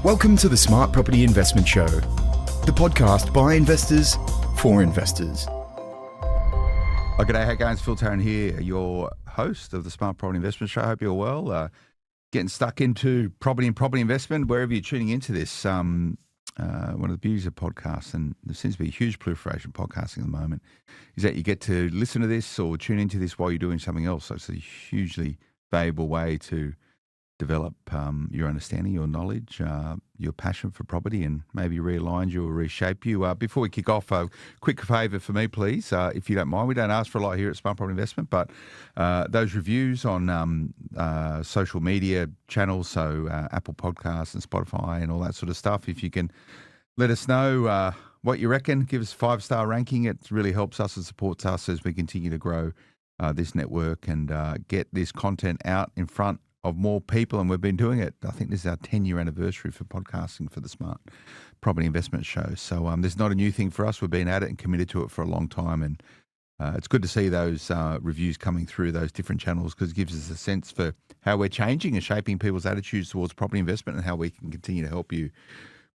Welcome to the Smart Property Investment Show, the podcast by investors for investors. Good day, how you going? It's Phil Tarrant here, your host of the Smart Property Investment Show. I hope you're well. Getting stuck into property and property investment, wherever you're tuning into this. One of the beauties of podcasts, and there seems to be a huge proliferation of podcasting at the moment, is that you get to listen to this or tune into this while you're doing something else. So it's a hugely valuable way to develop your understanding, your knowledge, your passion for property, and maybe realign you or reshape you. Before we kick off, a quick favour for me, please, if you don't mind. We don't ask for a lot here at Smart Property Investment, but those reviews on social media channels, so Apple Podcasts and Spotify and all that sort of stuff, if you can let us know what you reckon, give us a 5-star ranking. It really helps us and supports us as we continue to grow this network and get this content out in front of more people, and we've been doing it. I think this is our 10-year anniversary for podcasting for the Smart Property Investment Show. So this is not a new thing for us. We've been at it and committed to it for a long time, and it's good to see those reviews coming through those different channels, because it gives us a sense for how we're changing and shaping people's attitudes towards property investment and how we can continue to help you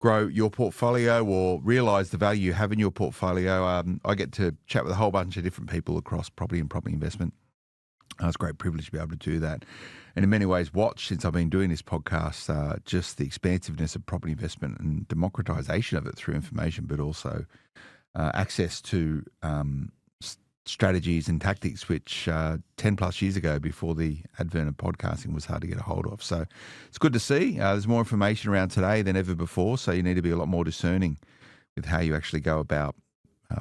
grow your portfolio or realise the value you have in your portfolio. I get to chat with a whole bunch of different people across property and property investment. It's a great privilege to be able to do that. And in many ways, watch, since I've been doing this podcast, just the expansiveness of property investment and democratisation of it through information, but also access to strategies and tactics which 10 plus years ago, before the advent of podcasting, was hard to get a hold of. So it's good to see. There's more information around today than ever before, so you need to be a lot more discerning with how you actually go about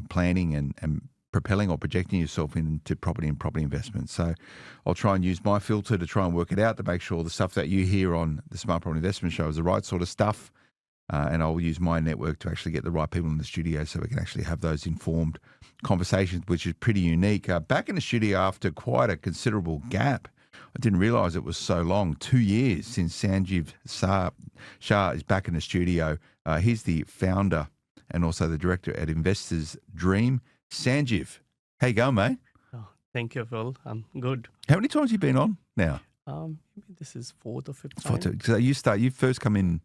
planning and propelling or projecting yourself into property and property investment. So I'll try and use my filter to try and work it out, to make sure the stuff that you hear on the Smart Property Investment Show is the right sort of stuff. And I'll use my network to actually get the right people in the studio so we can actually have those informed conversations, which is pretty unique. Back in the studio after quite a considerable gap. I didn't realise it was so long, 2 years since Sanjeev Sah is back in the studio. He's the founder and also the director at Investors Dream. Sanjeev, how you going, mate? Oh, thank you, Phil. I'm good. How many times have you been on now? Maybe this is fourth or fifth time. So you first come in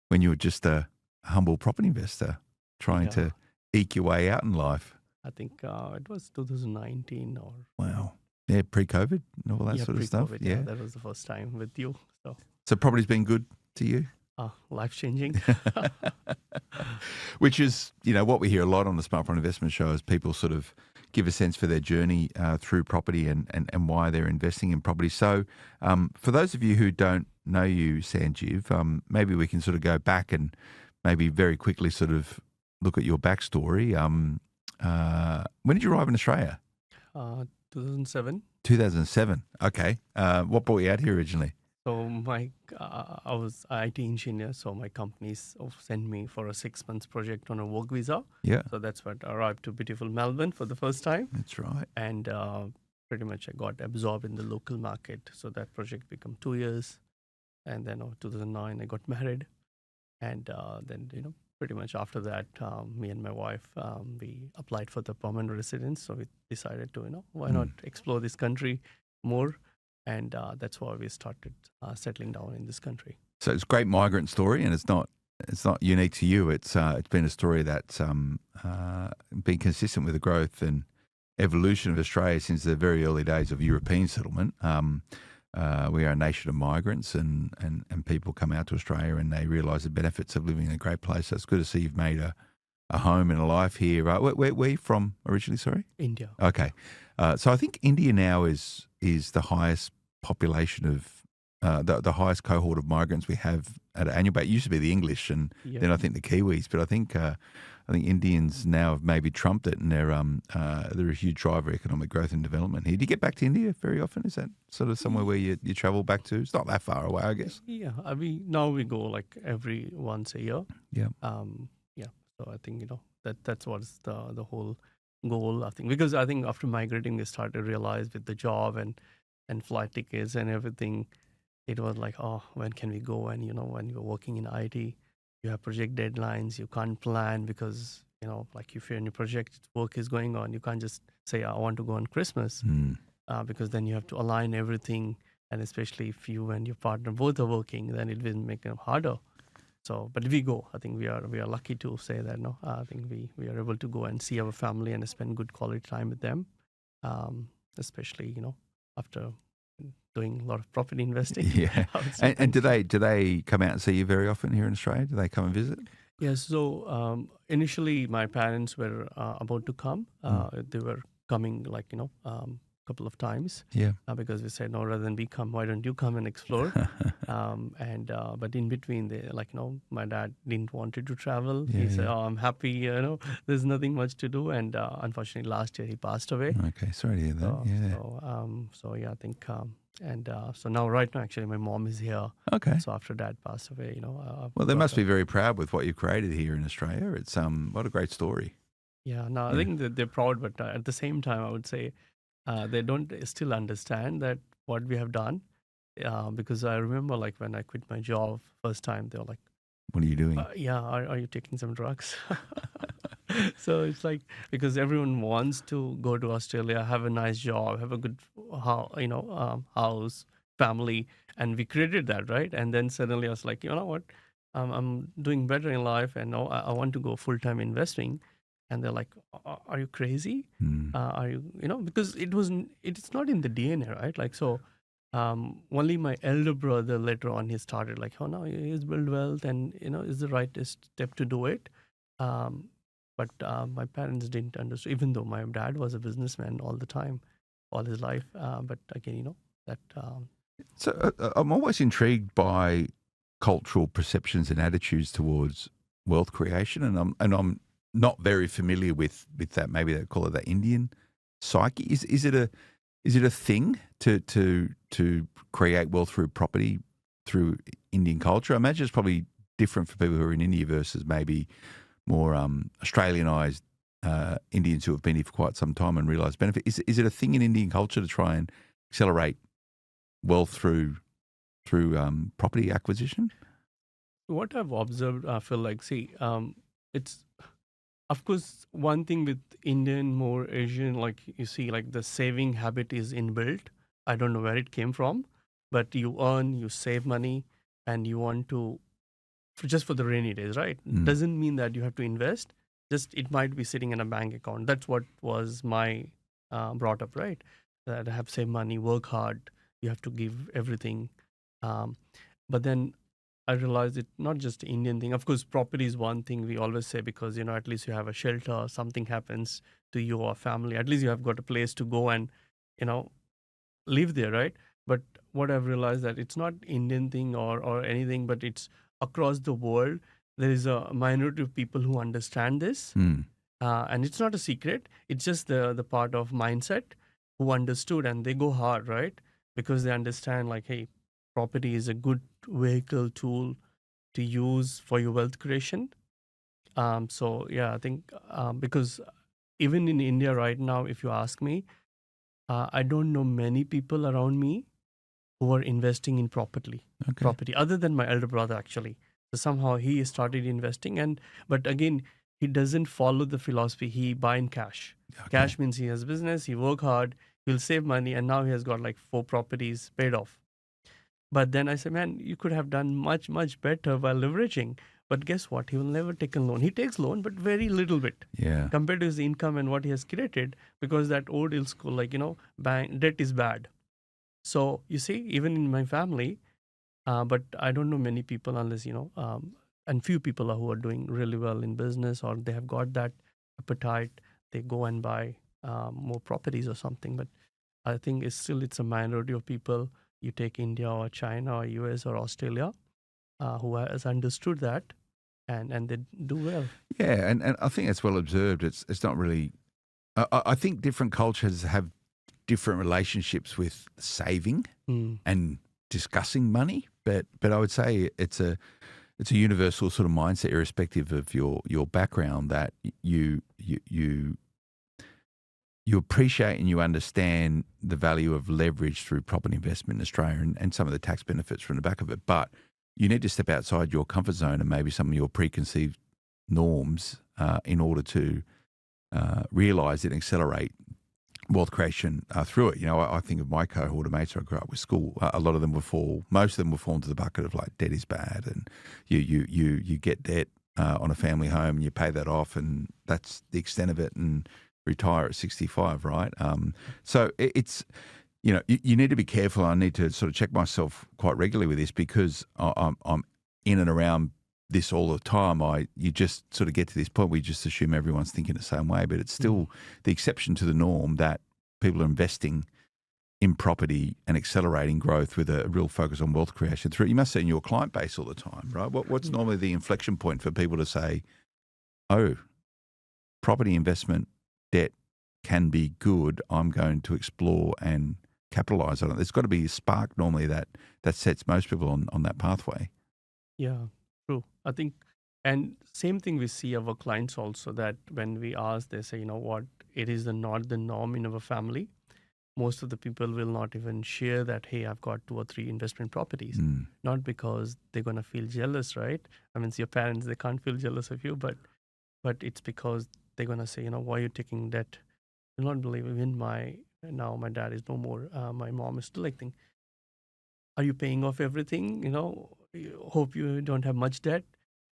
when you were just a humble property investor trying to eke your way out in life. I think it was 2019 or... Wow. Yeah, pre-COVID and all that sort of stuff. Yeah, that was the first time with you. So property's been good to you? Life-changing. Which is, what we hear a lot on the Smart Property Investment Show is people sort of give a sense for their journey through property and why they're investing in property. So for those of you who don't know you, Sanjeev, maybe we can sort of go back and maybe very quickly sort of look at your backstory. When did you arrive in Australia? 2007. 2007. Okay. What brought you out here originally? So I was an IT engineer, so my companies sent me for a 6 months project on a work visa. Yeah. So that's what I arrived to beautiful Melbourne for the first time. That's right. And pretty much I got absorbed in the local market. So that project became 2 years. And then 2009, I got married. And then, pretty much after that, me and my wife, we applied for the permanent residence. So we decided to, why not explore this country more? And that's why we started settling down in this country. So it's a great migrant story, and it's not unique to you. It's been a story that's been consistent with the growth and evolution of Australia since the very early days of European settlement. We are a nation of migrants, and people come out to Australia and they realise the benefits of living in a great place. So it's good to see you've made a home and a life here. Where are you from originally, sorry? India. Okay. So I think India now is the highest population of, the highest cohort of migrants we have at an annual basis. It used to be the English and then I think the Kiwis, but I think Indians now have maybe trumped it, and they're a huge driver of economic growth and development here. Do you get back to India very often? Is that sort of somewhere where you travel back to? It's not that far away, I guess. Yeah. Now we go like every once a year. Yeah. So I think, that's what's the whole goal, I think. Because I think after migrating, we started to realize with the job and flight tickets and everything, it was like, when can we go? And, when you're working in IT, you have project deadlines, you can't plan because, like if you're in a project, work is going on, you can't just say, I want to go on Christmas, because then you have to align everything. And especially if you and your partner both are working, then it will make it harder. So, but we go. I think we are lucky to say that. No, I think we are able to go and see our family and spend good quality time with them, especially after doing a lot of property investing. Yeah. I would say. And do they come out and see you very often here in Australia? Do they come and visit? Yeah. So initially, my parents were about to come. They were coming couple of times. Yeah. Because we said, no, rather than we come, why don't you come and explore? But in between, they my dad didn't want to travel. He said, oh, I'm happy. There's nothing much to do. And unfortunately, last year he passed away. Okay, sorry to hear that. So I think. So now, right now, actually, my mom is here. Okay. So after Dad passed away, Well, they must be very proud with what you've created here in Australia. It's what a great story. Yeah. No, I think that they're proud, but at the same time, I would say they don't still understand that what we have done. Because I remember, when I quit my job first time, they were like, "What are you doing?" Are you taking some drugs? So it's because everyone wants to go to Australia, have a nice job, have a good house, family, and we created that, right? And then suddenly I was like, you know what, I'm doing better in life, and now I want to go full-time investing. And they're like, are you crazy? Are you because it's not in the DNA, right? Only my elder brother later on, he started oh no, he's built wealth and is the right step to do it. But my parents didn't understand, even though my dad was a businessman all the time, all his life. But again, that. So I'm always intrigued by cultural perceptions and attitudes towards wealth creation, and I'm not very familiar with that. Maybe they call it the Indian psyche. Is it a thing to create wealth through property through Indian culture? I imagine it's probably different for people who are in India versus maybe more Australianised Indians who have been here for quite some time and realise benefit. Is it a thing in Indian culture to try and accelerate wealth through property acquisition? What I've observed, I feel it's of course one thing with Indian, more Asian, you see, the saving habit is inbuilt. I don't know where it came from, but you earn, you save money, and you want to just for the rainy days, right? Doesn't mean that you have to invest. Just it might be sitting in a bank account. That's what was my brought up, right? That I have saved money, work hard. You have to give everything. But then I realized it's not just an Indian thing. Of course, property is one thing we always say because, at least you have a shelter, something happens to you or family. At least you have got a place to go and, live there, right? But what I've realized that it's not Indian thing or anything, but it's across the world. There is a minority of people who understand this. And it's not a secret. It's just the part of mindset who understood, and they go hard, right? Because they understand hey, property is a good vehicle tool to use for your wealth creation. So yeah, I think because even in India right now, if you ask me, I don't know many people around me who are investing in property other than my elder brother, actually. So somehow he started investing, but again, he doesn't follow the philosophy. He buy in cash. Cash means he has business, he work hard, he'll save money, and now he has got 4 properties paid off. But then I said, man, you could have done much, much better by leveraging. But guess what? He will never take a loan. He takes loan, but very little bit compared to his income and what he has created, because that old school, bank debt is bad. So you see, even in my family, but I don't know many people unless, and few people who are doing really well in business, or they have got that appetite, they go and buy more properties or something. But I think it's a minority of people. You take India or China or US or Australia who has understood that and they do well. Yeah, and I think that's well observed. It's not really. I think different cultures have different relationships with saving and discussing money, but I would say it's a universal sort of mindset, irrespective of your background, that you appreciate and you understand the value of leverage through property investment in Australia and some of the tax benefits from the back of it. But you need to step outside your comfort zone and maybe some of your preconceived norms in order to realise and accelerate wealth creation through it. You know, I think of my cohort of mates I grew up with school. A lot of them most of them will fall into the bucket of like debt is bad, and you get debt on a family home and you pay that off, and that's the extent of it, and retire at 65, right? So it's, you know, you need to be careful. I need to sort of check myself quite regularly with this, because I'm in and around this all the time. You just sort of get to this point where you just assume everyone's thinking the same way, but it's still the exception to the norm that people are investing in property and accelerating growth with a real focus on wealth creation through. You must see in your client base all the time, right? What's normally the inflection point for people to say, oh, property investment debt can be good, I'm going to explore and capitalize on it? There's got to be a spark normally that sets most people on that pathway. Yeah, true. I think, and same thing we see our clients also, that when we ask, they say, you know what, it is not the norm in our family. Most of the people will not even share that, hey, I've got 2 or 3 investment properties. Not because they're going to feel jealous, right? I mean, it's your parents, they can't feel jealous of you, but it's because they're going to say, you know, why are you taking debt? You'll not believe, even now my dad is no more. My mom is still like, think, are you paying off everything? You know, hope you don't have much debt.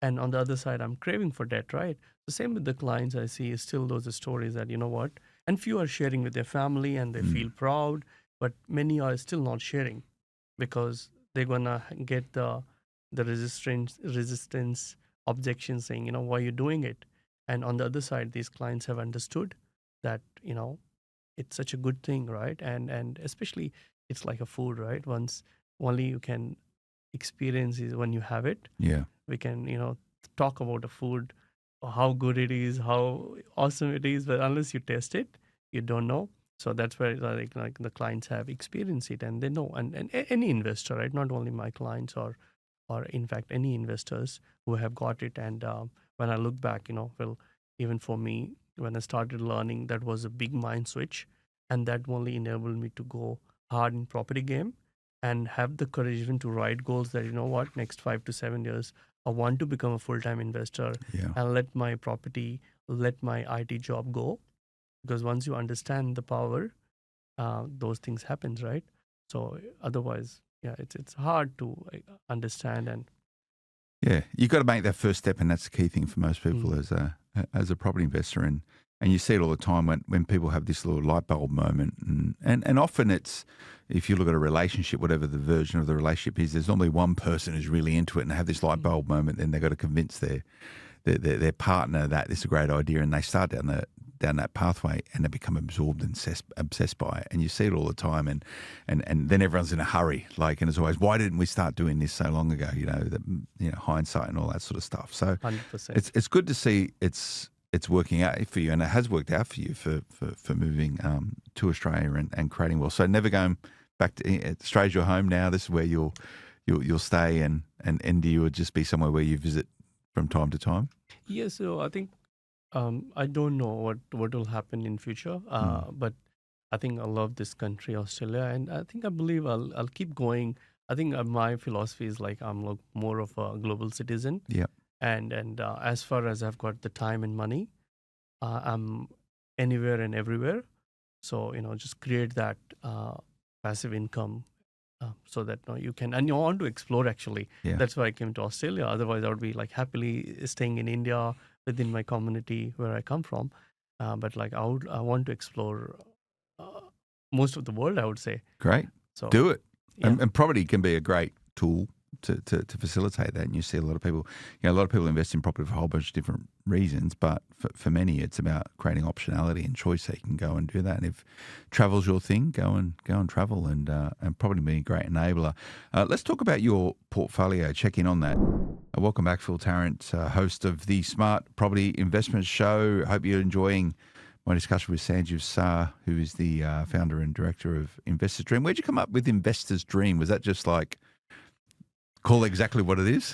And on the other side, I'm craving for debt, right? The same with the clients I see is still those stories that, you know what, and few are sharing with their family and they feel proud, but many are still not sharing because they're going to get the resistance objection saying, you know, why are you doing it? And on the other side, these clients have understood that, you know, it's such a good thing, right? And especially it's like a food, right? Once only you can experience is when you have it. Yeah. We can, you know, talk about a food, how good it is, how awesome it is, but unless you taste it, you don't know. So that's where like the clients have experienced it and they know. And any investor, right? Not only my clients or in fact any investors who have got it. And when I look back, you know, well, even for me, when I started learning, that was a big mind switch, and that only enabled me to go hard in property game and have the courage even to write goals that, you know what, next 5 to 7 years, I want to become a full-time investor and let my property, let my IT job go. Because once you understand the power, those things happens, right? So otherwise, yeah, it's hard to understand. And Yeah, you've got to make that first step, and that's the key thing for most people as a property investor. And you see it all the time when people have this little light bulb moment, and often it's, if you look at a relationship, whatever the version of the relationship is, there's normally one person who's really into it and they have this light bulb moment, then they've got to convince their partner that this is a great idea, and they start down that pathway and they become absorbed and obsessed by it. And you see it all the time, and then everyone's in a hurry, like, and it's always, why didn't we start doing this so long ago? You know, hindsight and all that sort of stuff. So 100%. it's good to see it's working out for you, and it has worked out for you for moving to Australia and creating wealth. So never going back to Australia's your home now. This is where you'll stay, and India would just be somewhere where you visit from time to time. Yeah, so I think I don't know what will happen in future, but I think I love this country, Australia, and I believe I'll keep going. I think my philosophy is like I'm more of a global citizen. Yeah. And as far as I've got the time and money, I'm anywhere and everywhere. So, you know, just create that passive income so that you can, and you want to explore actually. Yeah. That's why I came to Australia. Otherwise, I would be like happily staying in India within my community where I come from. But like I want to explore most of the world, I would say. Great. So Do it. Yeah. And property can be a great tool to facilitate that. And you see a lot of people, a lot of people invest in property for a whole bunch of different reasons, but for many, it's about creating optionality and choice so you can go and do that. And if travel's your thing, go and travel, and property being a great enabler. Let's talk about your portfolio, check in on that. Welcome back, Phil Tarrant, host of the Smart Property Investment Show. Hope you're enjoying my discussion with Sanjeev Sah, who is the founder and director of Investors Dream. Where'd you come up with Investors Dream? Was that just like, call exactly what it is?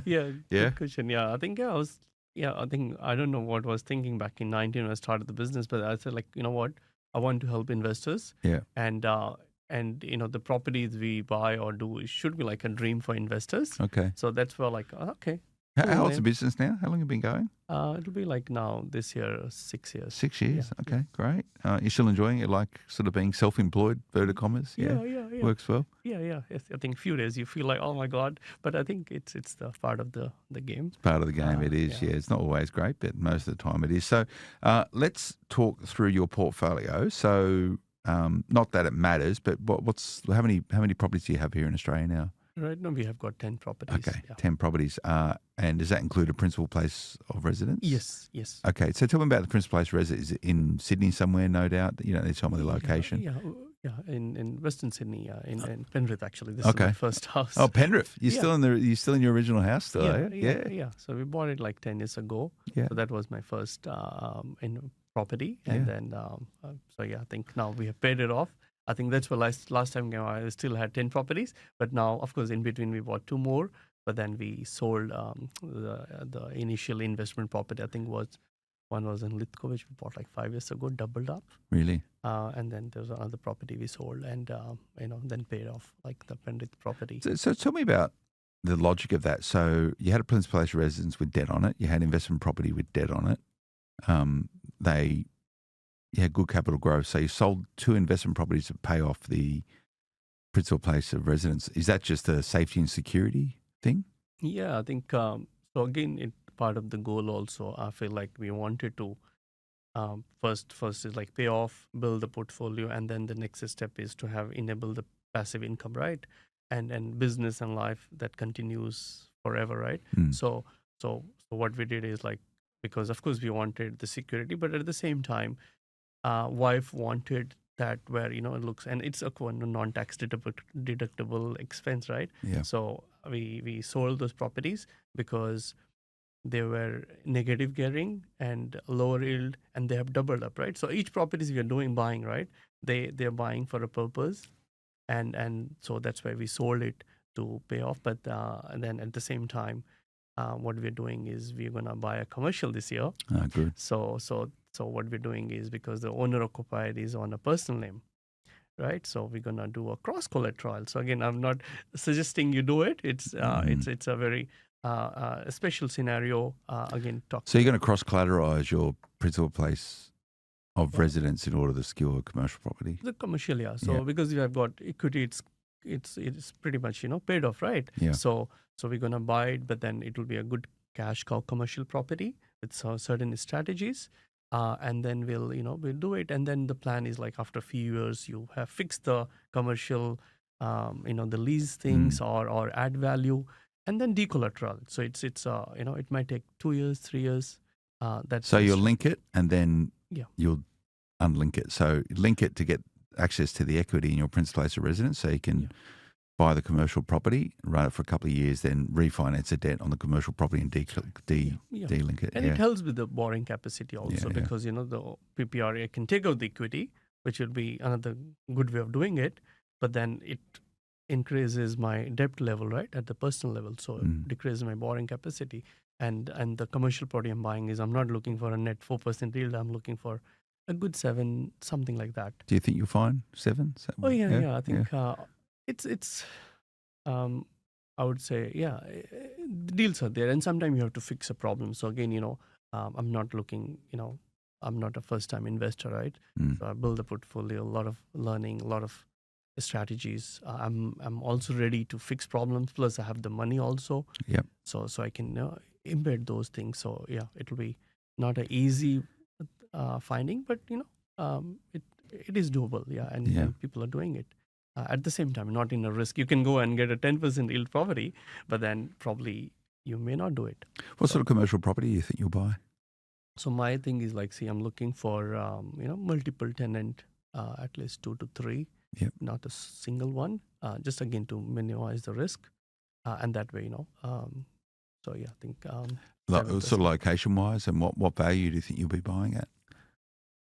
Yeah, Yeah? good question. Yeah, I think I don't know what I was thinking back in 19 when I started the business, but I said, like, you know what, I want to help investors. Yeah. And you know, the properties we buy or do should be like a dream for investors. Okay. So that's where like, okay, How old's the business now? How long have you been going? It'll be like now this year 6 years. 6 years. Yeah, Okay, great. You're still enjoying it, like sort of being self-employed, inverted commas? Yeah. Works well. Yeah. Yes, I think few days you feel like, oh my God, but I think it's the part of the game. Part of the game, it is. Yeah, it's not always great, but most of the time it is. So let's talk through your portfolio. So not that it matters, but how many properties do you have here in Australia now? Right now we have got 10 properties. Okay, Yeah. 10 properties. And does that include a principal place of residence? Yes. Okay, so tell me about the principal place of residence. Is it in Sydney somewhere, no doubt? You don't need to tell me the location. Yeah, in Western Sydney, in Penrith actually. This is my first house. Oh, Penrith. You're still in your original house still, are you? Yeah. So we bought it like 10 years ago. Yeah. So that was my first property. And then, I think now we have paid it off. I think that's why last time I still had 10 properties. But now, of course, in between we bought 2 more. But then we sold the initial investment property. I think one was in Lithgow, which we bought like 5 years ago, doubled up. Really? And then there was another property we sold and, then paid off like the Penrith property. So tell me about the logic of that. So you had a principal place of residence with debt on it. You had investment property with debt on it. You had good capital growth. So you sold 2 investment properties to pay off the principal place of residence. Is that just a safety and security thing? Yeah, I think so. Again, it's part of the goal also. I feel like we wanted to first is like pay off, build the portfolio, and then the next step is to enable the passive income, right? And business and life that continues forever, right? So what we did is like, because of course we wanted the security, but at the same time, wife wanted that where it looks, and it's a non-tax deductible expense, right? Yeah. So we sold those properties because they were negative gearing and lower yield, and they have doubled up, right? So each properties we are buying, right? They're buying for a purpose, and so that's why we sold it to pay off. But and then at the same time, what we're doing is we're gonna buy a commercial this year. Good. So what we're doing is, because the owner occupied is on a personal name, right? So we're gonna do a cross collateral. So again, I'm not suggesting you do it. It's a very special scenario. So you're going to cross collateralize your principal place of residence in order to secure commercial property. The commercial, yeah. So because you have got equity, it's pretty much paid off, right? Yeah. So we're gonna buy it, but then it will be a good cash cow commercial property with certain strategies. And then we'll do it, and then the plan is like after a few years you have fixed the commercial, the lease things or add value, and then decollateral. So it's it might take 2 years, 3 years. So you'll link it, and then Yeah. you'll unlink it. So link it to get access to the equity in your principal place of residence, so you can buy the commercial property, run it for a couple of years, then refinance the debt on the commercial property and de-link it. And it helps with the borrowing capacity also, because the PPRA can take out the equity, which would be another good way of doing it. But then it increases my debt level, right, at the personal level. So it decreases my borrowing capacity. And the commercial property I'm buying is, I'm not looking for a net 4% yield. I'm looking for a good 7, something like that. Do you think you'll find 7? Oh yeah. I think it's I would say, the deals are there, and sometimes you have to fix a problem. So again, I'm not looking, I'm not a first-time investor, right? So I build a portfolio, a lot of learning, a lot of strategies. I'm also ready to fix problems. Plus, I have the money also. Yep. So I can embed those things. So it'll be not an easy finding, but it is doable. And people are doing it. At the same time, not in a risk. You can go and get a 10% yield property, but then probably you may not do it. What sort of commercial property do you think you'll buy? So my thing is like, I'm looking for multiple tenant, at least 2 to 3, not a single one. Just again to minimize the risk, and that way, So I think sort of location wise, and what value do you think you'll be buying at?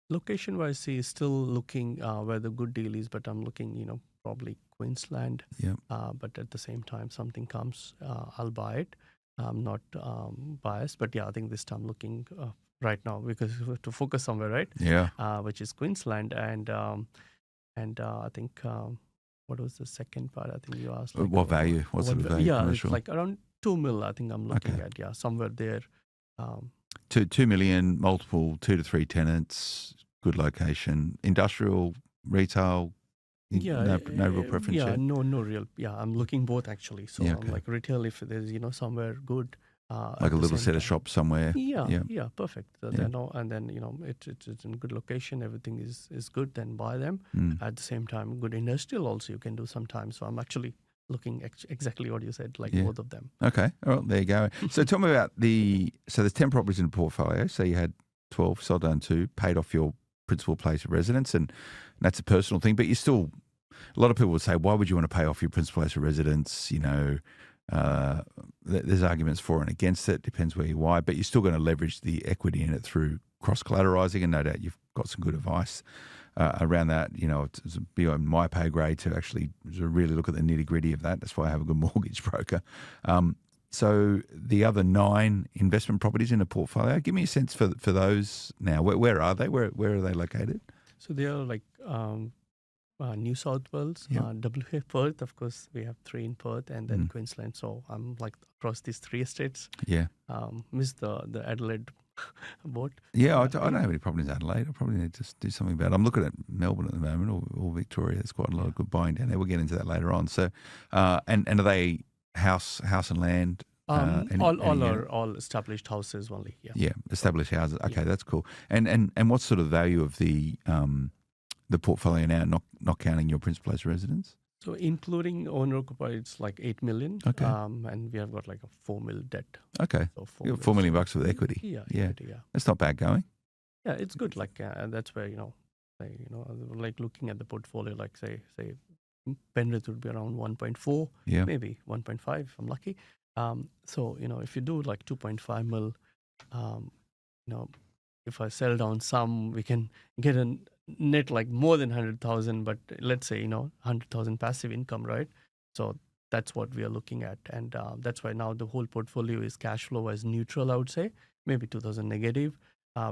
Location wise, still looking where the good deal is, but I'm looking, probably Queensland. Yeah. But at the same time, something comes, I'll buy it. I'm not biased, but I think this time looking right now, because we have to focus somewhere, right? Yeah. Which is Queensland, and I think what was the second part? I think you asked. What value? What sort of value? Yeah, commercial? it's like around 2 mil, I think I'm looking Okay. at. Yeah, somewhere there. Um, 2 million, multiple 2 to 3 tenants, good location, industrial, retail, yeah, no real preference yeah, yet. no real. Yeah, I'm looking both actually. So Yeah, I'm okay. like retail if there's somewhere good Like at a the little same set of time. shops somewhere. Yeah, Yeah, yeah, perfect. So yeah. and then it's in good location. Everything is good. Then buy them. Mm. At the same time, good industrial also you can do sometimes. So I'm actually looking exactly what you said, like Yeah. both of them. Okay. All right. There you go. So tell me about so there's 10 properties in the portfolio. So you had 12, sold down 2, paid off your principal place of residence. And that's a personal thing, but you still, a lot of people would say, why would you want to pay off your principal place of residence? There's arguments for and against it. Depends where you why, but you're still going to leverage the equity in it through cross collateralizing. And no doubt you've got some good advice around that. It's beyond my pay grade to actually really look at the nitty gritty of that. That's why I have a good mortgage broker. So the other 9 investment properties in the portfolio, give me a sense for those now. Where are they? Where are they located? So they are like New South Wales, Yep. WA, Perth. Of course, we have 3 in Perth, and then Mm. Queensland. So I'm like across these 3 estates. Yeah. Miss the Adelaide boat. Yeah, I don't have any properties in Adelaide. I probably need to do something about it. I'm looking at Melbourne at the moment or Victoria. There's quite a lot of good buying down there. We'll get into that later on. So, and are they house and land? All established houses only. Yeah. Yeah, established houses. Okay, Yeah. that's cool. And what sort of value of the portfolio now, not counting your principal place residence? So including owner occupied, it's like 8 million. Okay. And we have got like a 4 mil debt. Okay, So you got $4 million so- with equity. Yeah. Yeah. Equity, yeah. That's not bad going. Yeah, it's good. Like that's where like looking at the portfolio, like say Penrith would be around 1.4, Yeah. maybe 1.5 if I'm lucky. So if you do like 2.5 mil, if I sell down some, we can get a net like more than 100,000. But let's say 100,000 passive income, right? So that's what we are looking at, and that's why now the whole portfolio is cash flow as neutral. I would say maybe 2,000 negative.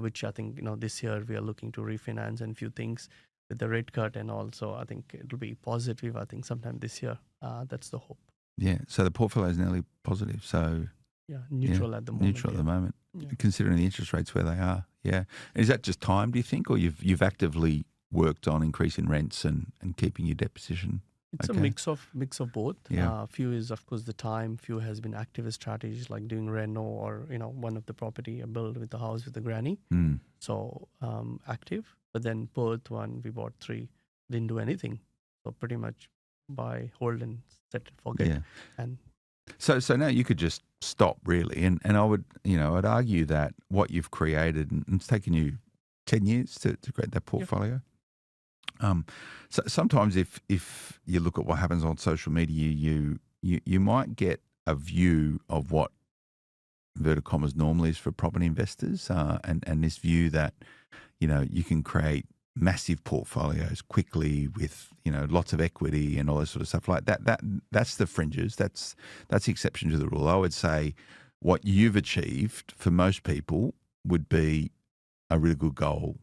Which I think this year we are looking to refinance and few things with the rate cut and also I think it'll be positive. I think sometime this year. That's the hope. Yeah. So the portfolio is nearly positive. So Yeah, neutral at the moment. neutral at the moment, Yeah. considering the interest rates where they are. Yeah. Is that just time, do you think, or you've actively worked on increasing rents and keeping your debt position? It's Okay. a mix of both. Yeah. Few is of course the time. Few has been activist strategies like doing reno or one of the property I built with the house with the granny. Mm. So active. But then Perth one we bought 3, didn't do anything. So pretty much buy, hold, and set and forget. Yeah. And So now you could just stop really, and I would I'd argue that what you've created, and it's taken you 10 years to create that portfolio. So sometimes if you look at what happens on social media, you might get a view of what inverted commas normal is for property investors, and this view that you can create massive portfolios quickly with lots of equity and all that sort of stuff like that. That's the fringes. That's the exception to the rule. I would say what you've achieved for most people would be a really good goal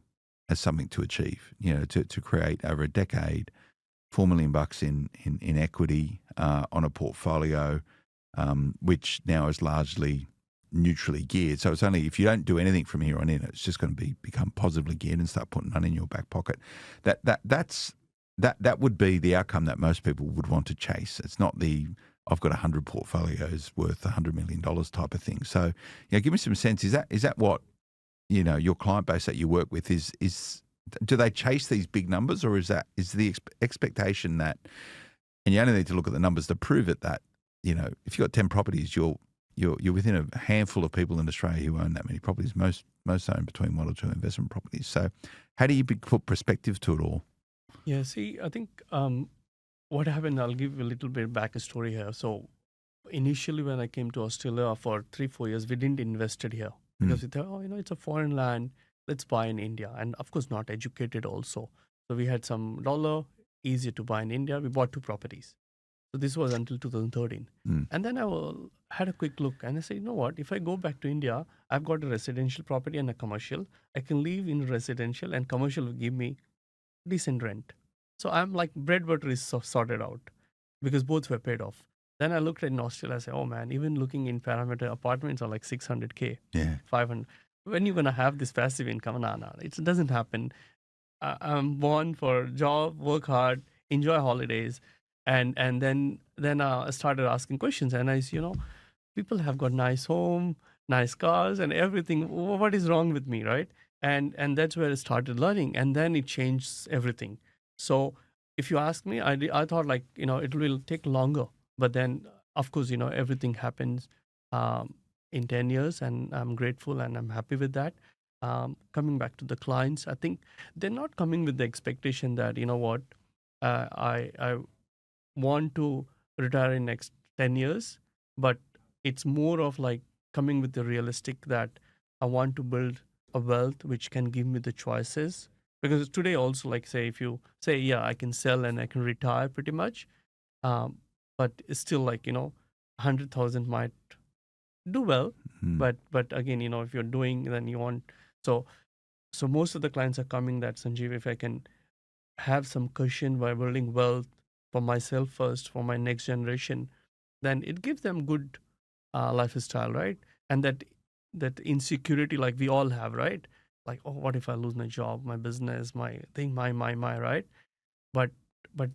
as something to achieve. To create over a decade $4 million in equity on a portfolio, which now is largely neutrally geared. So it's only if you don't do anything from here on in, it's just going to become positively geared and start putting money in your back pocket. That would be the outcome that most people would want to chase. It's not the I've got 100 portfolios worth $100 million type of thing. So give me some sense. Is that what your client base that you work with is? Do they chase these big numbers, or is the expectation that, and you only need to look at the numbers to prove it, that if you've got 10 properties, you're within a handful of people in Australia who own that many properties. Most own between 1 or 2 investment properties. So how do you put perspective to it all? yeah, see, I think what happened, I'll give you a little bit back story here. So initially when I came to Australia for 3-4 years, we didn't invest it here because we thought, it's a foreign land, let's buy in India. And of course not educated also. So we had some dollar, easier to buy in India. We bought 2 properties. So this was until 2013. And then I had a quick look and I said, you know what, if I go back to India, I've got a residential property and a commercial. I can live in residential and commercial will give me decent rent. So I'm like bread butter is sorted out because both were paid off. Then I looked at in Australia. I said, oh man, even looking in parameter apartments are like 600K, Yeah. 500. When you're gonna have this passive income? No, it doesn't happen. I'm born for job, work hard, enjoy holidays, and then I started asking questions, and people have got nice home, nice cars, and everything. What is wrong with me, right? And that's where I started learning, and then it changed everything. So if you ask me, I thought like it will take longer, but then of course everything happens in 10 years, and I'm grateful and I'm happy with that. Coming back to the clients, I think they're not coming with the expectation that what I want to retire in next 10 years, but it's more of like coming with the realistic that I want to build a wealth which can give me the choices. Because today also, like say if you say yeah I can sell and I can retire pretty much, um, but it's still like 100,000 might do well, Mm. but again if you're doing, then you want. So so most of the clients are coming that, Sanjeev, if I can have some cushion by building wealth for myself first, for my next generation, then it gives them good lifestyle, right? And that insecurity, like we all have, right? Like, oh, what if I lose my job, my business, my thing, my, right? But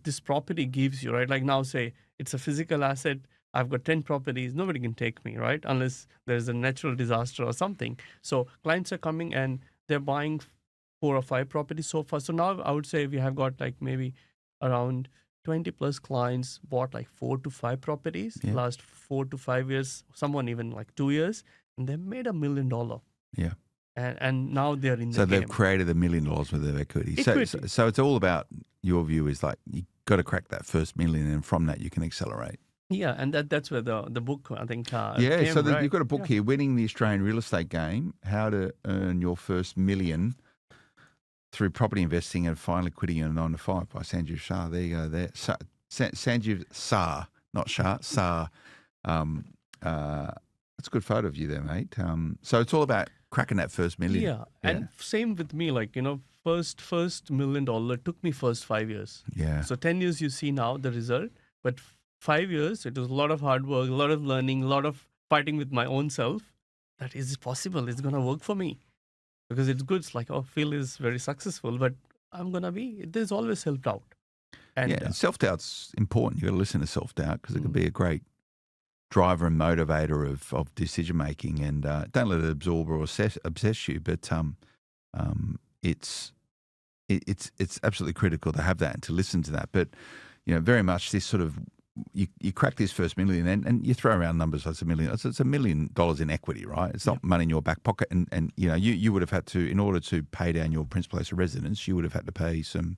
this property gives you, right? Like now, say it's a physical asset. I've got 10 properties. Nobody can take me, right? Unless there's a natural disaster or something. So clients are coming and they're buying 4 or 5 properties so far. So now I would say we have got like maybe around 20 plus clients bought like 4 to 5 properties Yeah. last 4 to 5 years, someone even like 2 years, and they made $1 million. Yeah. And now they're in the So game. they've created $1 million worth of equity. Equity. So it's all about, your view is like you got to crack that first million, and from that you can accelerate. Yeah, and that's where the book, I think, Yeah. came, So right? you've got a book Yeah. here, Winning the Australian Real Estate Game: How to Earn Your First Million Through Property Investing and Find Liquidity in a 9 to 5 by Sanjeev Sah. There you go. There, Sanjeev Sah, not Shah. Sah. That's a good photo of you there, mate. So it's all about cracking that first million. Yeah, and same with me. Like first $1 million took me first 5 years. Yeah. So 10 years you see now the result, but 5 years it was a lot of hard work, a lot of learning, a lot of fighting with my own self. That is it possible? It's gonna work for me because it's good. It's like Phil is very successful, but I'm gonna be. There's always self doubt. And Yeah, and self-doubt's important. You've got to listen to self-doubt because it can be a great driver and motivator of decision-making, and don't let it absorb or obsess you, but it's absolutely critical to have that and to listen to that. But, very much this sort of, you crack this first million and you throw around numbers. It's $1 million. It's $1 million in equity, right? It's not money in your back pocket. And you would have had to, in order to pay down your principal place of residence, you would have had to pay some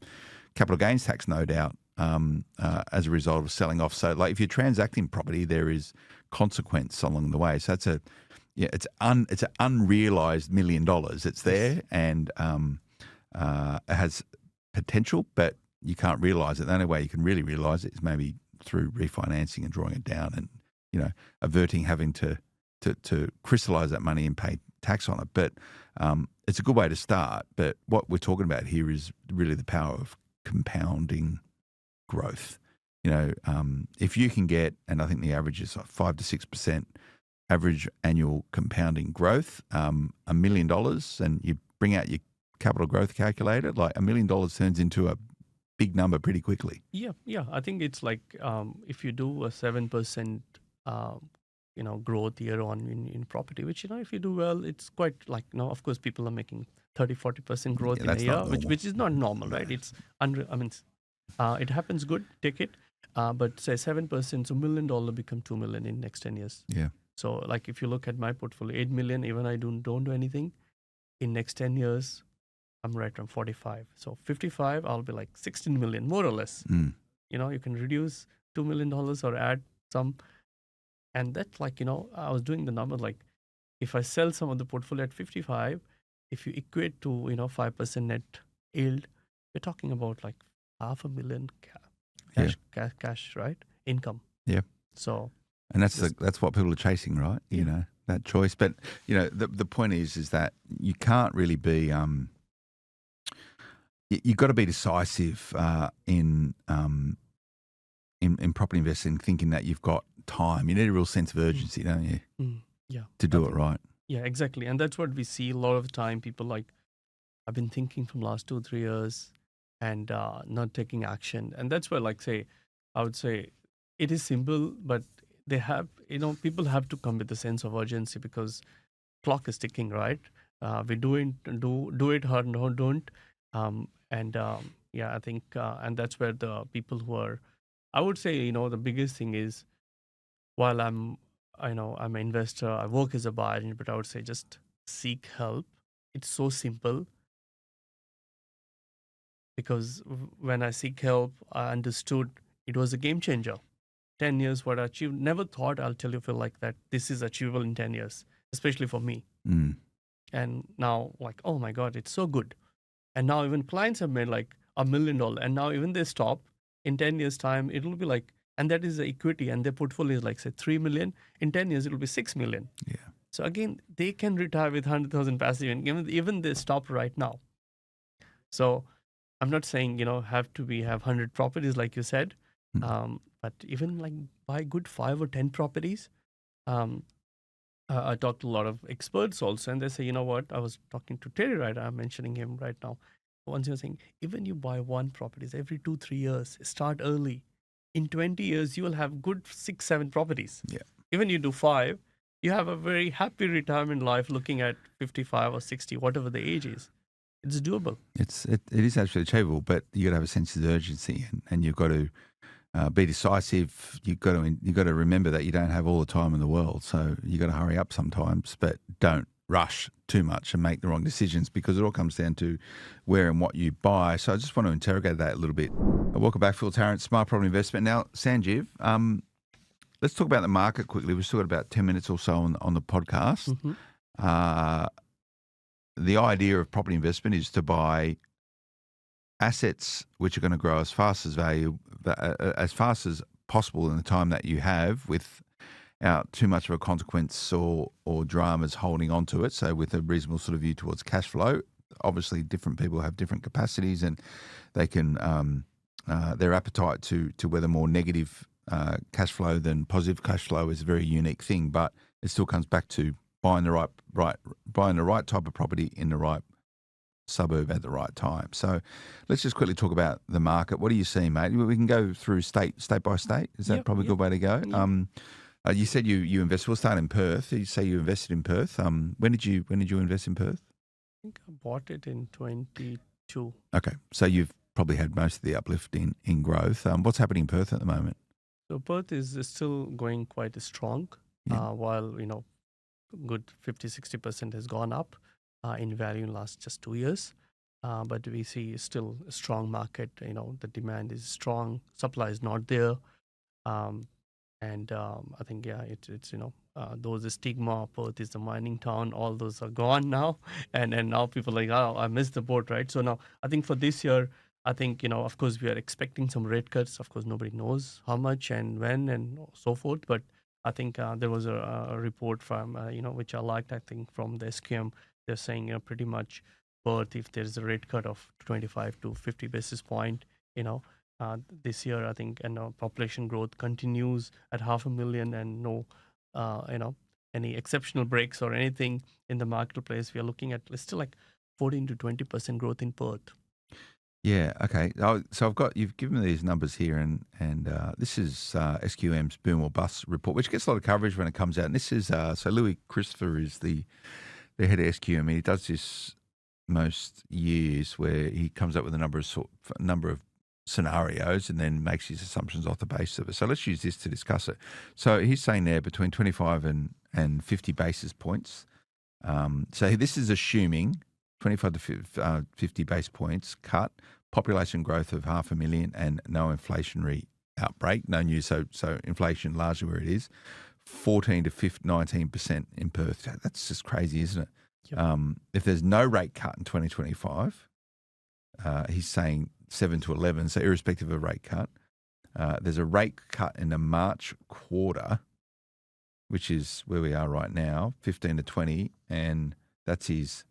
capital gains tax, no doubt, as a result of selling off. So, like, if you're transacting property, there is consequence along the way. So it's an unrealized $1 million. It's there, and it has potential, but you can't realize it. The only way you can really realize it is maybe through refinancing and drawing it down, and averting having to crystallize that money and pay tax on it. But it's a good way to start. But what we're talking about here is really the power of compounding growth. If you can get, and I think the average is like 5 to 6% average annual compounding growth, $1 million, and you bring out your capital growth calculator, like $1 million turns into a big number pretty quickly. Yeah. I think it's like if you do a 7% growth year on in property, which if you do well, it's quite like of course people are making 30-40% growth in a year, which is not normal, right? It's it happens good, take it, but say 7%, so $1 million become $2 million in next 10 years. Yeah. So like if you look at my portfolio, 8 million, even I don't do anything, in next 10 years, I'm right around 45. So 55, I'll be like 16 million, more or less. Mm. You can reduce $2 million or add some. And that's like, I was doing the number, like if I sell some of the portfolio at 55, if you equate to, 5% net yield, we're talking about like $500,000 cash, right? Income. Yeah. So. And that's what people are chasing, right? Yeah. That choice. But, the point is that you can't really be, you've got to be decisive in property investing, thinking that you've got time. You need a real sense of urgency, don't you, Yeah. to do I it think- right? Yeah, exactly. And that's what we see a lot of the time. People like, I've been thinking from last 2-3 years and not taking action. And that's where, like, I would say it is simple, but they have, people have to come with a sense of urgency because clock is ticking, right? We do it or no, don't. I think, and that's where the people who are, I would say, the biggest thing is, while I'm an investor, I work as a buyer, but I would say just seek help. It's so simple because when I seek help, I understood it was a game changer. 10 years, what I achieved, never thought, I'll tell you, feel like that this is achievable in 10 years, especially for me. And now, like, oh my God, it's so good. And now even clients have made like $1 million. And now even they stop in 10 years time, it'll be like, and that is the equity and their portfolio is like, say, 3 million. In 10 years, it'll be 6 million. Yeah. So again, they can retire with 100,000 passive income, even they stop right now. So I'm not saying, have 100 properties like you said, but even like buy good 5 or 10 properties. I talked to a lot of experts also, and they say, you know what? I was talking to Terry, right? I'm mentioning him right now. Once you're saying, even you buy one properties every 2-3 years, start early. In 20 years, you will have good 6-7 properties. Yeah. Even you do 5, you have a very happy retirement life looking at 55 or 60, whatever the age is. It's doable. It is actually achievable, but you got to have a sense of urgency, and you've got to be decisive. You've got to remember that you don't have all the time in the world, so you got to hurry up sometimes, but don't rush too much and make the wrong decisions because it all comes down to where and what you buy. So I just want to interrogate that a little bit. Welcome back, Phil Tarrant, Smart Property Investment. Now, Sanjeev, let's talk about the market quickly. We've still got about 10 minutes or so on the podcast. The idea of property investment is to buy assets which are going to grow as fast as possible in the time that you have, without too much of a consequence or dramas holding on to it. So with a reasonable sort of view towards cash flow. Obviously, different people have different capacities, and they can their appetite to weather more negative cash flow than positive cash flow is a very unique thing. But it still comes back to buying the right type of property in the right suburb at the right time. So let's just quickly talk about the market. What are you seeing, mate? We can go through state by state. Is that probably a good way to go? Yep. You said you invested. We'll start in Perth. You say you invested in Perth. When did you invest in Perth? I think I bought it in 22. Okay, so you've probably had most of the uplift in growth. What's happening in Perth at the moment? So Perth is still going quite strong, while good 50-60% has gone up in value in the last just 2 years. But we see still a strong market. The demand is strong, supply is not there. I think, it's those stigma, Perth is the mining town, all those are gone now. And now people are like, oh, I missed the boat, right? So now I think for this year, I think, of course, we are expecting some rate cuts. Of course, nobody knows how much and when and so forth. But I think there was a report from, which I liked, I think, from the SQM. They're saying, pretty much Perth, if there's a rate cut of 25 to 50 basis point, this year, I think, and population growth continues at 500,000 and no, any exceptional breaks or anything in the marketplace. We are looking at still like 14 to 20% growth in Perth. Yeah. Okay. So you've given me these numbers here, and this is SQM's Boom or Bust report, which gets a lot of coverage when it comes out. And this is so Louis Christopher is the head of SQM. He does this most years where he comes up with a number of scenarios and then makes his assumptions off the basis of it. So let's use this to discuss it. So he's saying there between 25 and 50 basis points. So this is assuming 25 to 50 basis points cut, population growth of 500,000 and no inflationary outbreak, no news. So inflation largely where it is, 14 to 19% in Perth. That's just crazy, isn't it? Yep. If there's no rate cut in 2025, he's saying 7 to 11. So irrespective of a rate cut, there's a rate cut in the March quarter, which is where we are right now, 15 to 20, and that's his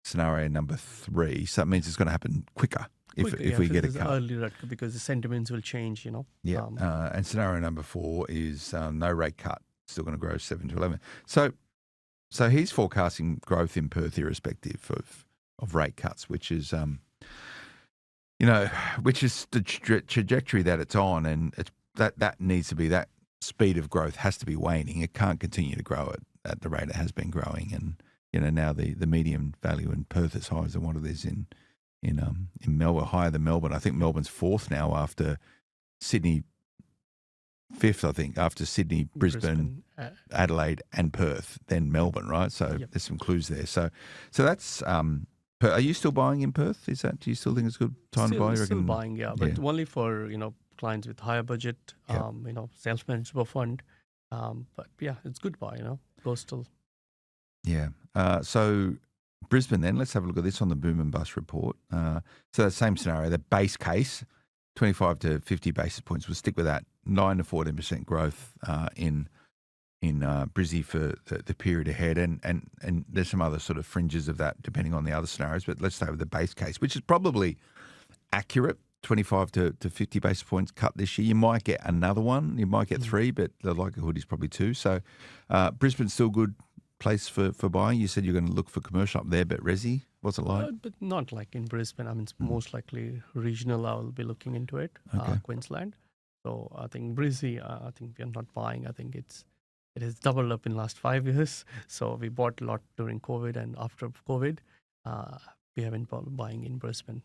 scenario number 3. So that means it's going to happen quicker quickly, we if get a it's cut. early rate, because the sentiments will change, Yeah. And scenario number 4 is no rate cut, still going to grow 7 to 11. So he's forecasting growth in Perth irrespective of rate cuts, which is which is the trajectory that it's on, and it's that needs to be, that speed of growth has to be waning. It can't continue to grow at the rate it has been growing, and now the median value in Perth is higher than what it is in Melbourne, higher than Melbourne. I think Melbourne's 4th now after Sydney, 5th, I think, after Sydney, Brisbane, Adelaide and Perth, then Melbourne, right? So there's some clues there. So that's are you still buying in Perth? Do you still think it's a good time to buy? Still buying, but only for clients with higher budget, salesman, super fund. But yeah, it's good buy, coastal. Yeah. So Brisbane then, let's have a look at this on the boom and bust report. So the same scenario, the base case, 25 to 50 basis points. We'll stick with that. 9 to 14% growth in Brizzy for the period ahead, and there's some other sort of fringes of that depending on the other scenarios. But let's stay with the base case, which is probably accurate. 25 to 50 basis points cut this year. You might get another one. You might get 3, but the likelihood is probably 2. So Brisbane's still a good place for buying. You said you're going to look for commercial up there, but resi, what's it like? But not like in Brisbane. I mean, it's most likely regional. I will be looking into it. Queensland. So I think Brizzy, I think we are not buying. I think it has doubled up in last 5 years. So we bought a lot during COVID, and after COVID, we haven't been buying in Brisbane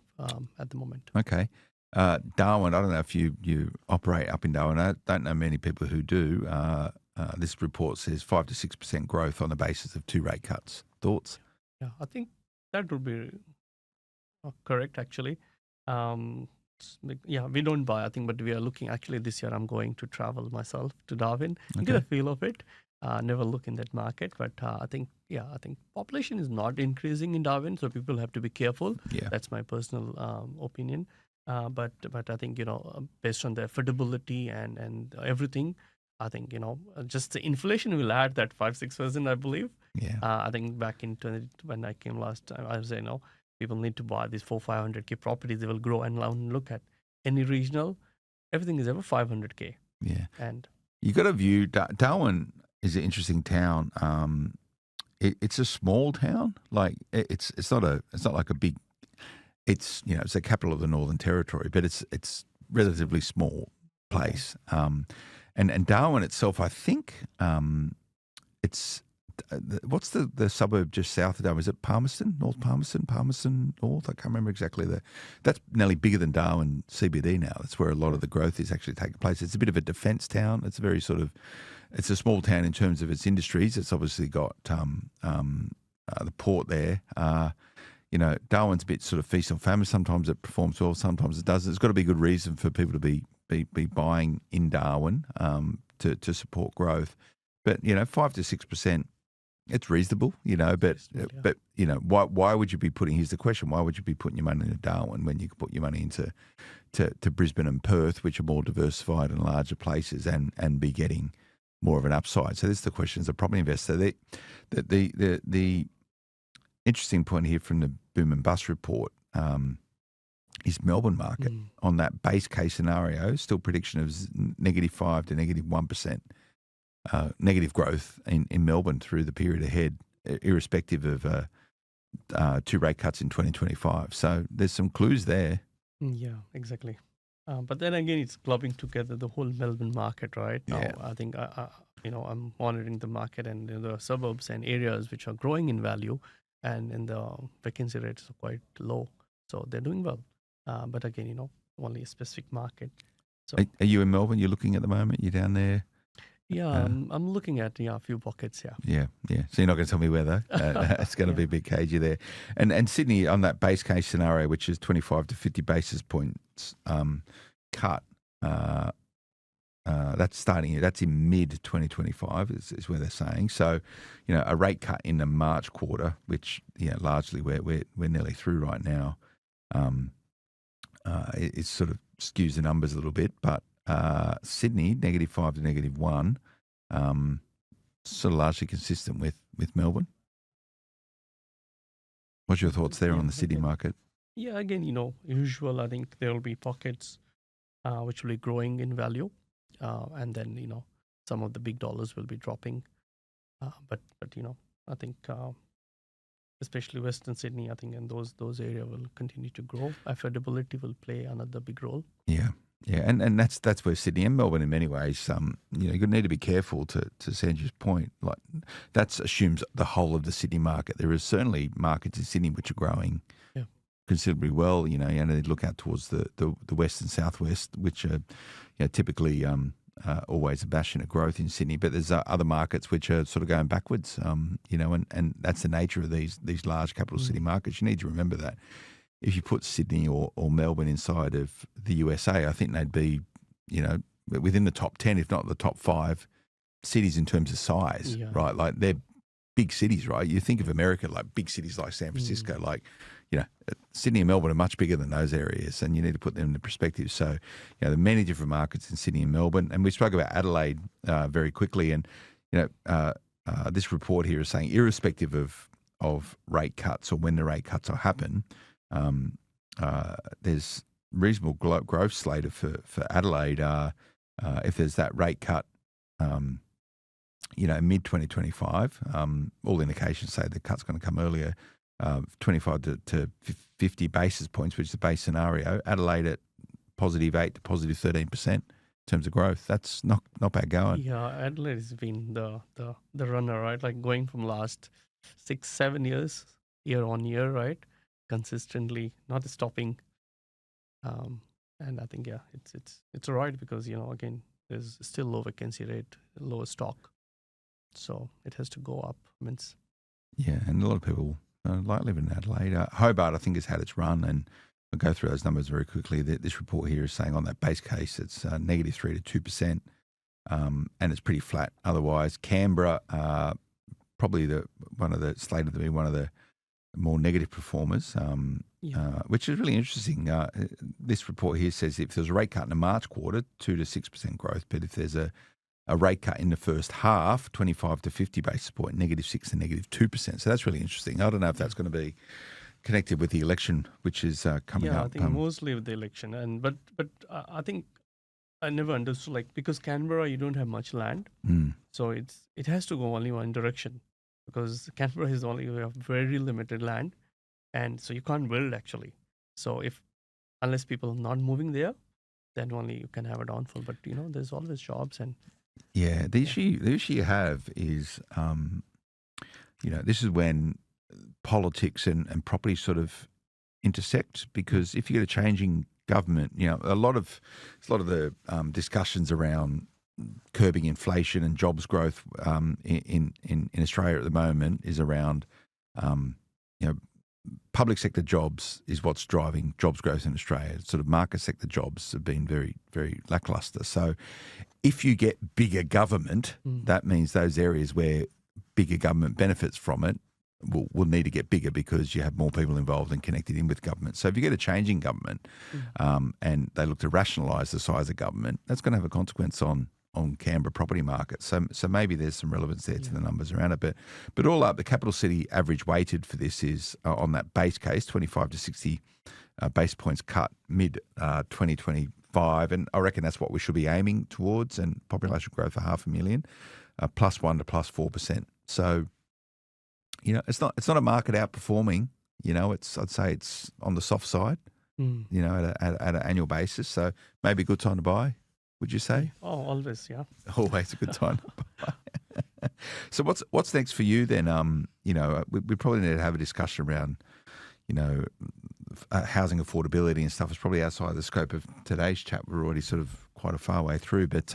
at the moment. Okay. Darwin, I don't know if you operate up in Darwin. I don't know many people who do. This report says 5 to 6% growth on the basis of 2 rate cuts. Thoughts? Yeah, I think that would be correct, actually. We don't buy, I think, but we are looking. Actually, this year I'm going to travel myself to Darwin, get a feel of it. Never look in that market, but I think population is not increasing in Darwin, so people have to be careful. Yeah. That's my personal opinion. But I think based on the affordability and everything, I think just the inflation will add that 5-6%, I believe. Yeah. I think back in when I came last time, I was saying people need to buy these 400-500K properties. They will grow, and look at any regional, everything is over 500K. Yeah. And you got to view Darwin is an interesting town. It's a small town. Like it's not like a big. It's it's the capital of the Northern Territory, but it's relatively small place. And Darwin itself, I think, it's what's the suburb just south of Darwin? Is it Palmerston, North Palmerston, Palmerston North? I can't remember exactly. That's nearly bigger than Darwin CBD now. That's where a lot of the growth is actually taking place. It's a bit of a defence town. It's a very it's a small town in terms of its industries. It's obviously got the port there. Darwin's a bit sort of feast or famine. Sometimes it performs well, sometimes it doesn't. There's got to be good reason for people to be buying in Darwin to support growth. But 5 to 6%, it's reasonable. But why would you be putting? Here's the question: why would you be putting your money into Darwin when you could put your money into Brisbane and Perth, which are more diversified and larger places, and be getting more of an upside? So this is the question as a property investor. The interesting point here from the boom and bust report is Melbourne market on that base case scenario, still prediction of -5 to -1% negative growth in Melbourne through the period ahead, irrespective of 2 rate cuts in 2025. So there's some clues there. Yeah, exactly. But then again, it's clubbing together the whole Melbourne market, right? Yeah. Now, I think I'm monitoring the market and the suburbs and areas which are growing in value, and the vacancy rates are quite low, so they're doing well. But again, only a specific market. So Are you in Melbourne? You're looking at the moment? You're down there? yeah, I'm looking at a few pockets. Yeah. So you're not going to tell me where though? It's going to be a bit cagey there. And Sydney on that base case scenario, which is 25 to 50 basis points cut. That's in mid 2025 is where they're saying. So, a rate cut in the March quarter, which largely we're nearly through right now. It sort of skews the numbers a little bit, but Sydney -5 to -1, sort of largely consistent with Melbourne. What's your thoughts there on the Sydney market? Yeah, again, usual. I think there will be pockets which will be growing in value, and then some of the big dollars will be dropping. But I think especially Western Sydney, I think, and those areas will continue to grow. Affordability will play another big role. Yeah. Yeah, and that's where Sydney and Melbourne, in many ways, you need to be careful to Sanjiv's point. Like that assumes the whole of the Sydney market. There are certainly markets in Sydney which are growing Yeah. considerably well. You look out towards the west and southwest, which are typically always a bastion of growth in Sydney. But there's other markets which are sort of going backwards. And that's the nature of these large capital city markets. You need to remember that. If you put Sydney or Melbourne inside of the USA, I think they'd be, within the top 10, if not the top 5 cities in terms of size, right? Like they're big cities, right? You think of America, like big cities like San Francisco, like, Sydney and Melbourne are much bigger than those areas, and you need to put them into perspective. So, there are many different markets in Sydney and Melbourne, and we spoke about Adelaide very quickly, and, this report here is saying irrespective of rate cuts or when the rate cuts will happen, there's reasonable growth slated for Adelaide if there's that rate cut, mid-2025. All indications say the cut's going to come earlier, 25 to 50 basis points, which is the base scenario. Adelaide at +8 to +13% in terms of growth. That's not bad going. Yeah, Adelaide has been the runner, right? Like going from last 6-7 years, year on year, right? Consistently, not stopping. And I think it's all right because again there's still low vacancy rate, lower stock, so it has to go up. Yeah, and a lot of people like living in Adelaide. Hobart, I think, has had its run, and I'll go through those numbers very quickly. This report here is saying on that base case it's -3 to 2%, and it's pretty flat otherwise. Canberra, probably slated to be one of the more negative performers, which is really interesting. This report here says if there's a rate cut in the March quarter, 2 to 6% growth, but if there's a rate cut in the first half, 25 to 50 basis point, -6 to -2%. So that's really interesting. I don't know if that's going to be connected with the election, which is coming up. Yeah, I think mostly with the election, but I think I never understood, because Canberra, you don't have much land, so it has to go only one direction, because Canberra is only, we have very limited land, and so you can't build actually. So unless people are not moving there, then only you can have a downfall. But there's always jobs and. Yeah, the issue you have is, this is when politics and property sort of intersect, because if you get a changing government, a lot of the discussions around curbing inflation and jobs growth in Australia at the moment is around, public sector jobs is what's driving jobs growth in Australia. Sort of market sector jobs have been very, very lackluster. So if you get bigger government, that means those areas where bigger government benefits from it will need to get bigger because you have more people involved and connected in with government. So if you get a changing government and they look to rationalise the size of government, that's going to have a consequence on Canberra property market. So maybe there's some relevance there to the numbers around it. But all up, the capital city average weighted for this is on that base case, 25 to 60 basis points cut mid-2025. And I reckon that's what we should be aiming towards, and population growth of 500,000, +1 to +4%. So, it's not a market outperforming. I'd say it's on the soft side, at an annual basis. So maybe a good time to buy. Would you say? Oh, always, yeah. Always a good time to buy. So what's next for you then? We probably need to have a discussion around, housing affordability and stuff. It's probably outside the scope of today's chat. We're already sort of quite a far way through. But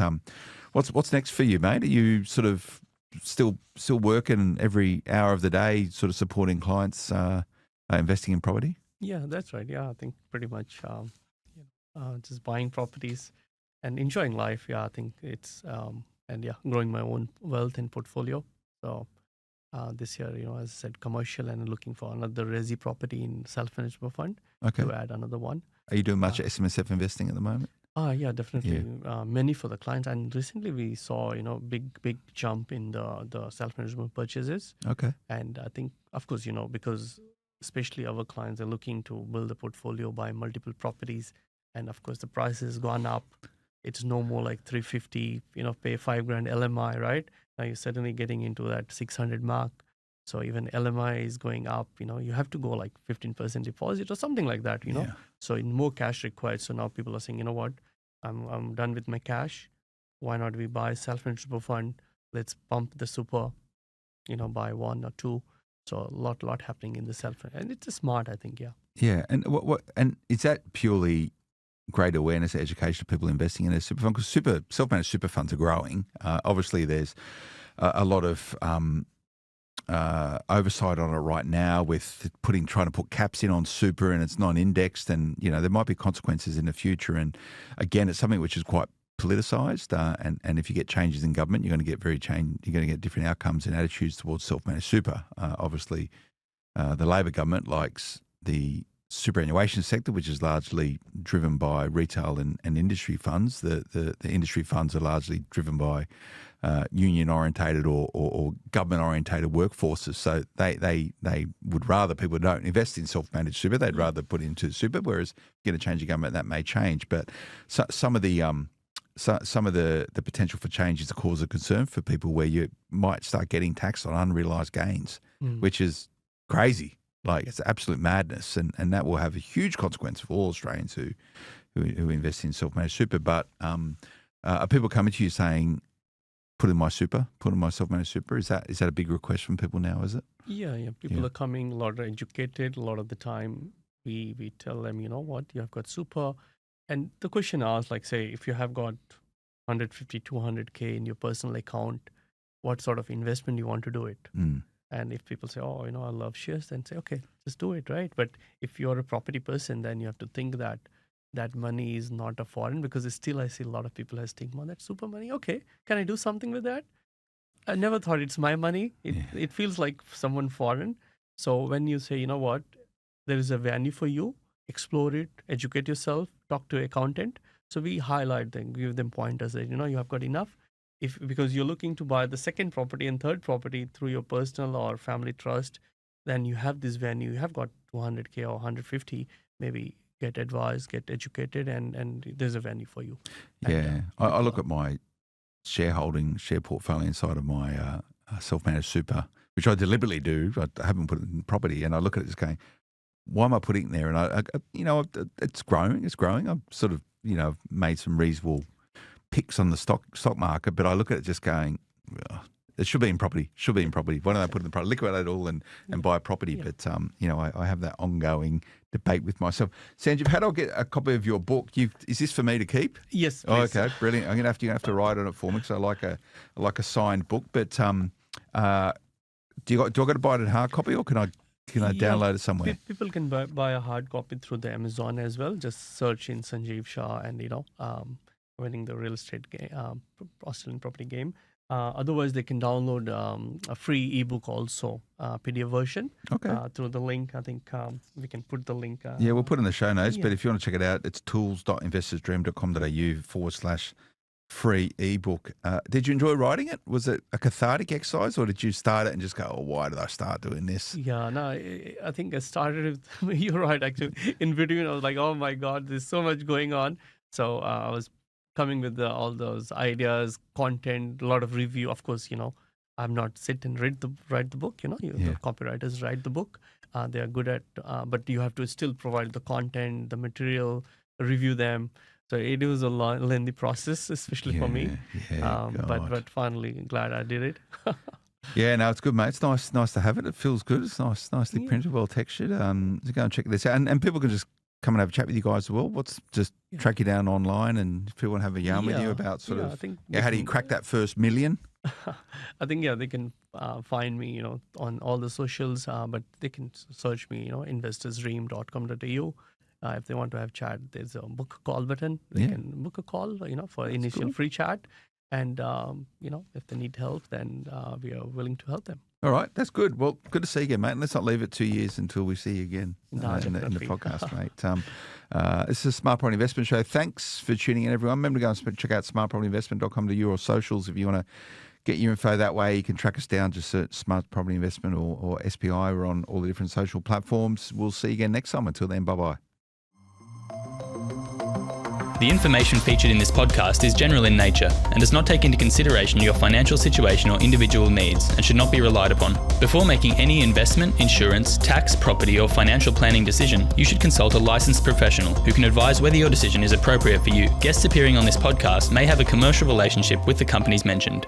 what's next for you, mate? Are you sort of still working every hour of the day, sort of supporting clients investing in property? Yeah, that's right. Yeah, I think pretty much just buying properties and enjoying life. Yeah, I think it's growing my own wealth and portfolio. So this year, as I said, commercial, and looking for another resi property in self-management fund to add another one. Are you doing much SMSF investing at the moment? Yeah, definitely. Yeah. Many for the clients, and recently we saw big jump in the self-management purchases. Okay. And I think, of course, because especially our clients are looking to build a portfolio by multiple properties. And of course, the price has gone up. It's no more like 350, pay 5 grand LMI, right? Now you're suddenly getting into that 600 mark. So even LMI is going up, you have to go like 15% deposit or something like that, Yeah. So in more cash required. So now people are saying, you know what, I'm done with my cash. Why not we buy self-managed super fund? Let's pump the super, buy one or two. So a lot happening in the self, and it's smart, I think, yeah. Yeah. And what and is that purely great awareness, education of people investing in a super fund? Because self-managed super funds are growing. Obviously, there's a lot of oversight on it right now with trying to put caps in on super, and it's non-indexed, and there might be consequences in the future. And again, it's something which is quite politicised, and if you get changes in government, you're going to get you're going to get different outcomes and attitudes towards self-managed super. Obviously, the Labor government likes the superannuation sector, which is largely driven by retail and industry funds. The industry funds are largely driven by union-orientated or government-orientated workforces. So they would rather people don't invest in self-managed super. They'd rather put into super, whereas get a change of government, that may change. But some of the potential for change is a cause of concern for people, where you might start getting taxed on unrealised gains, which is crazy. Like, it's absolute madness, and that will have a huge consequence for all Australians who invest in self-managed super. But are people coming to you saying, put in my self-managed super? Is that a big request from people now, is it? Yeah. People are coming, a lot are educated. A lot of the time we tell them, you know what, you have got super. And the question asks, like, say, if you have got 150, 200K in your personal account, what sort of investment you want to do it? And if people say, oh, I love shares, then say, okay, just do it, right? But if you're a property person, then you have to think that that money is not a foreign, because it's still, I see a lot of people have stigma, that super money. Okay, can I do something with that? I never thought it's my money. It feels like someone foreign. So when you say, you know what, there is a venue for you, explore it, educate yourself, talk to an accountant. So we highlight them, give them pointers that, you have got enough. Because you're looking to buy the second property and third property through your personal or family trust, then you have this venue, you have got 200K or 150, maybe get advice, get educated, and there's a venue for you. Yeah. I look at my share portfolio inside of my self-managed super, which I deliberately do. I haven't put it in property, and I look at it just going, why am I putting it there? And it's growing. I've sort of, made some reasonable picks on the stock market, but I look at it just going, it should be in property. Why don't I put it in property, liquidate it all and buy a property? Yeah. But, I have that ongoing debate with myself. Sanjeev, how do I get a copy of your book? Is this for me to keep? Yes, please. Oh, okay, brilliant. You're going to have to write on it for me, because I like a signed book. But do I got to buy it in hard copy, or can I download it somewhere? People can buy a hard copy through the Amazon as well. Just search in Sanjeev Sah and, winning the real estate Australian property game. Otherwise, they can download a free ebook also, PDF version. Okay. Through the link. I think we can put the link. We'll put it in the show notes. Yeah. But if you want to check it out, it's tools.investorsdream.com.au/free ebook. Did you enjoy writing it? Was it a cathartic exercise, or did you start it and just go, oh, why did I start doing this? Yeah, no, I think I started with, you're right, actually. In between, I was like, oh my God, there's so much going on. So I was coming with all those ideas, content, a lot of review. Of course, I'm not sit and write the book. The copywriters write the book. They are good at, but you have to still provide the content, the material, review them. So it was a lengthy process, especially for me. But finally, glad I did it. Yeah, no, it's good, mate. It's nice to have it. It feels good. It's nicely printed, well textured. So go and check this out, and people can just come and have a chat with you guys as well. Track you down online, and if people want to have a yarn with you about I think how do you crack that first million? I think, they can find me, on all the socials, but they can search me, investorsdream.com.au. If they want to have chat, there's a book a call button. They can book a call, for initial free chat. And, if they need help, then we are willing to help them. All right, that's good. Well, good to see you again, mate. And let's not leave it 2 years until we see you again in the podcast, mate. This is a Smart Property Investment Show. Thanks for tuning in, everyone. Remember to go and check out smartpropertyinvestment.com.au or socials if you want to get your info that way. You can track us down, just search Smart Property Investment or SPI. We're on all the different social platforms. We'll see you again next time. Until then, bye-bye. The information featured in this podcast is general in nature and does not take into consideration your financial situation or individual needs and should not be relied upon. Before making any investment, insurance, tax, property or financial planning decision, you should consult a licensed professional who can advise whether your decision is appropriate for you. Guests appearing on this podcast may have a commercial relationship with the companies mentioned.